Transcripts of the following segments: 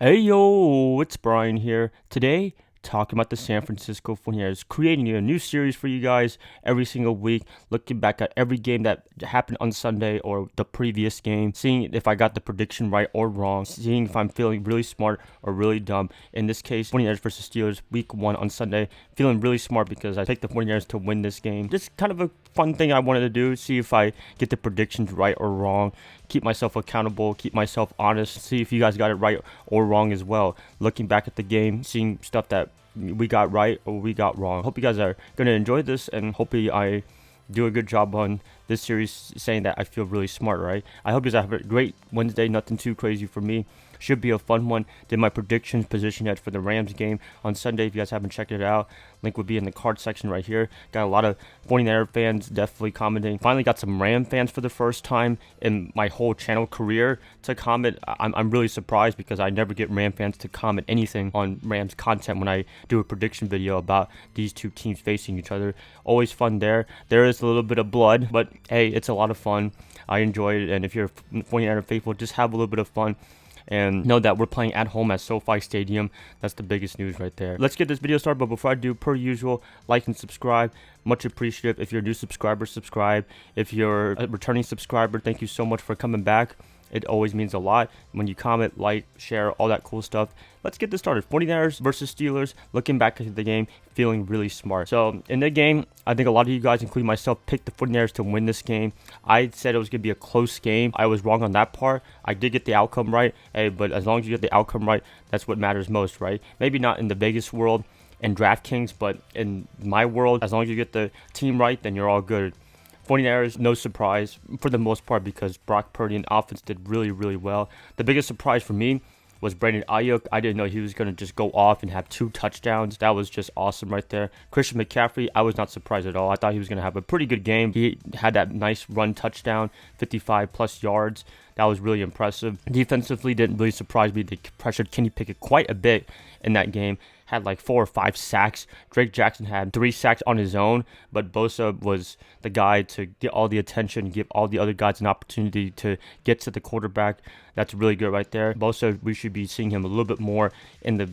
Hey yo, it's Brian here. Today, talking about the San Francisco 49ers, creating a new series for you guys every single week, looking back at every game that happened on Sunday or the previous game, seeing if I got the prediction right or wrong, seeing if I'm feeling really smart or really dumb. In this case, 49ers versus Steelers, week 1 on Sunday, feeling really smart because I picked the 49ers to win this game. Just kind of a fun thing I wanted to do, see if I get the predictions right or wrong, keep myself accountable, keep myself honest, see if you guys got it right or wrong as well. Looking back at the game, seeing stuff that we got right or we got wrong. Hope you guys are going to enjoy this, and hopefully I do a good job on this series saying that I feel really smart, right? I hope you guys have a great Wednesday, nothing too crazy for me. Should be a fun one. Did my predictions, position heads for the Rams game on Sunday. If you guys haven't checked it out, link would be in the card section right here. Got a lot of 49er fans definitely commenting. Finally got some Ram fans for the first time in my whole channel career to comment. I'm really surprised because I never get Ram fans to comment anything on Rams content when I do a prediction video about these two teams facing each other. Always fun there. There is a little bit of blood, but hey, it's a lot of fun. I enjoy it, and if you're a 49er faithful, just have a little bit of fun. And know that we're playing at home at SoFi Stadium. That's the biggest news right there. Let's get this video started, but before I do, per usual, like and subscribe. Much appreciative. If you're a new subscriber, subscribe. If you're a returning subscriber, thank you so much for coming back. It always means a lot when you comment, like, share, all that cool stuff. Let's get this started. 49ers versus Steelers. Looking back at the game, feeling really smart. So in the game, I think a lot of you guys, including myself, picked the 49ers to win this game. I said it was going to be a close game. I was wrong on that part. I did get the outcome right. Hey, but as long as you get the outcome right, that's what matters most, right? Maybe not in the Vegas world and DraftKings, but in my world, as long as you get the team right, then you're all good. 49ers, no surprise for the most part because Brock Purdy and offense did really, really well. The biggest surprise for me was Brandon Ayuk. I didn't know he was going to just go off and have 2 touchdowns. That was just awesome right there. Christian McCaffrey, I was not surprised at all. I thought he was going to have a pretty good game. He had that nice run touchdown, 55 plus yards. That was really impressive. Defensively, didn't really surprise me. They pressured Kenny Pickett quite a bit in that game. Had like 4 or 5 sacks. Drake Jackson had 3 sacks on his own, but Bosa was the guy to get all the attention, give all the other guys an opportunity to get to the quarterback. That's really good right there. Bosa, we should be seeing him a little bit more in the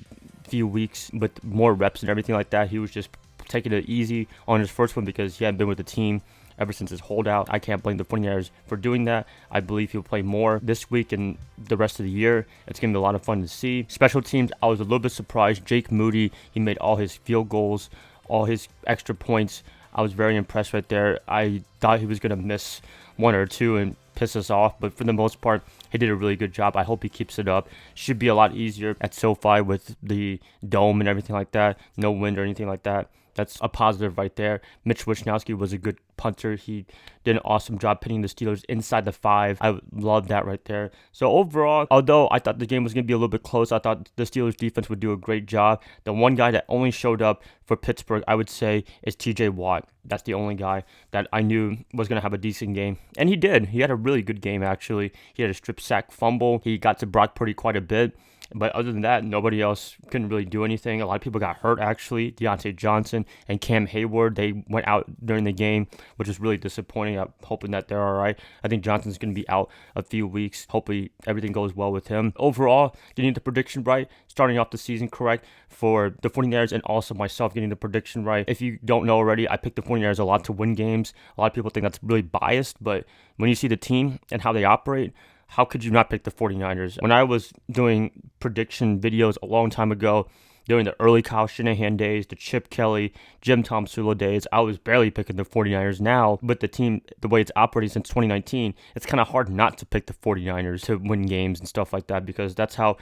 few weeks with more reps and everything like that. He was just taking it easy on his first one because he hadn't been with the team ever since his holdout. I can't blame the 49ers for doing that. I believe he'll play more this week and the rest of the year. It's going to be a lot of fun to see. Special teams, I was a little bit surprised. Jake Moody, he made all his field goals, all his extra points. I was very impressed right there. I thought he was going to miss 1 or 2 and piss us off, but for the most part, he did a really good job. I hope he keeps it up. Should be a lot easier at SoFi with the dome and everything like that. No wind or anything like that. That's a positive right there. Mitch Wishnowsky was a good punter. He did an awesome job pinning the Steelers inside the 5. I love that right there. So overall, although I thought the game was going to be a little bit close, I thought the Steelers defense would do a great job. The one guy that only showed up for Pittsburgh, I would say, is TJ Watt. That's the only guy that I knew was going to have a decent game. And he did. He had a really good game, actually. He had a strip sack fumble. He got to Brock Purdy quite a bit. But other than that, nobody else couldn't really do anything. A lot of people got hurt, actually. Deontay Johnson and Cam Hayward, they went out during the game, which is really disappointing. I'm hoping that they're all right. I think Johnson's going to be out a few weeks. Hopefully everything goes well with him. Overall, getting the prediction right, starting off the season correct for the 49ers and also myself getting the prediction right. If you don't know already, I picked the 49ers a lot to win games. A lot of people think that's really biased, but when you see the team and how they operate, how could you not pick the 49ers? When I was doing prediction videos a long time ago, during the early Kyle Shanahan days, the Chip Kelly, Jim Tomsula days, I was barely picking the 49ers. Now, with the team, the way it's operating since 2019, it's kind of hard not to pick the 49ers to win games and stuff like that because that's how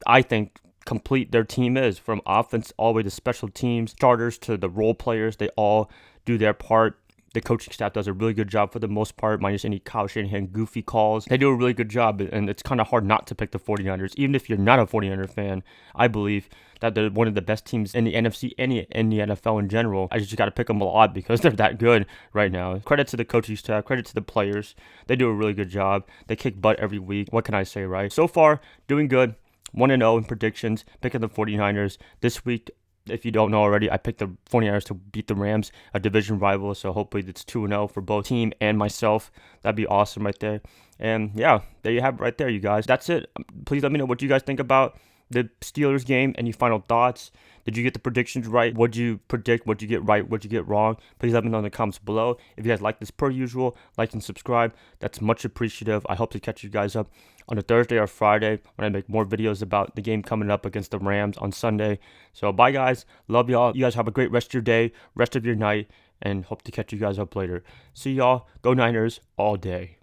I think complete their team is, from offense all the way to special teams, starters to the role players. They all do their part. The coaching staff does a really good job for the most part, minus any Kyle Shanahan goofy calls. They do a really good job, and it's kind of hard not to pick the 49ers. Even if you're not a 49er fan, I believe that they're one of the best teams in the NFC and in the NFL in general. I just got to pick them a lot because they're that good right now. Credit to the coaching staff, credit to the players. They do a really good job. They kick butt every week. What can I say, right? So far, doing good. 1-0 in predictions, picking the 49ers. This week, if you don't know already, I picked the 49ers to beat the Rams, a division rival. So hopefully it's 2-0 for both team and myself. That'd be awesome right there. And yeah, there you have it right there, you guys. That's it. Please let me know what you guys think about the Steelers game. Any final thoughts? Did you get the predictions right? What'd you predict? What'd you get right? What'd you get wrong? Please let me know in the comments below. If you guys like this, per usual, like and subscribe. That's much appreciative. I hope to catch you guys up on a Thursday or Friday when I make more videos about the game coming up against the Rams on Sunday. So bye, guys. Love y'all. You guys have a great rest of your day, rest of your night, and hope to catch you guys up later. See y'all. Go Niners all day.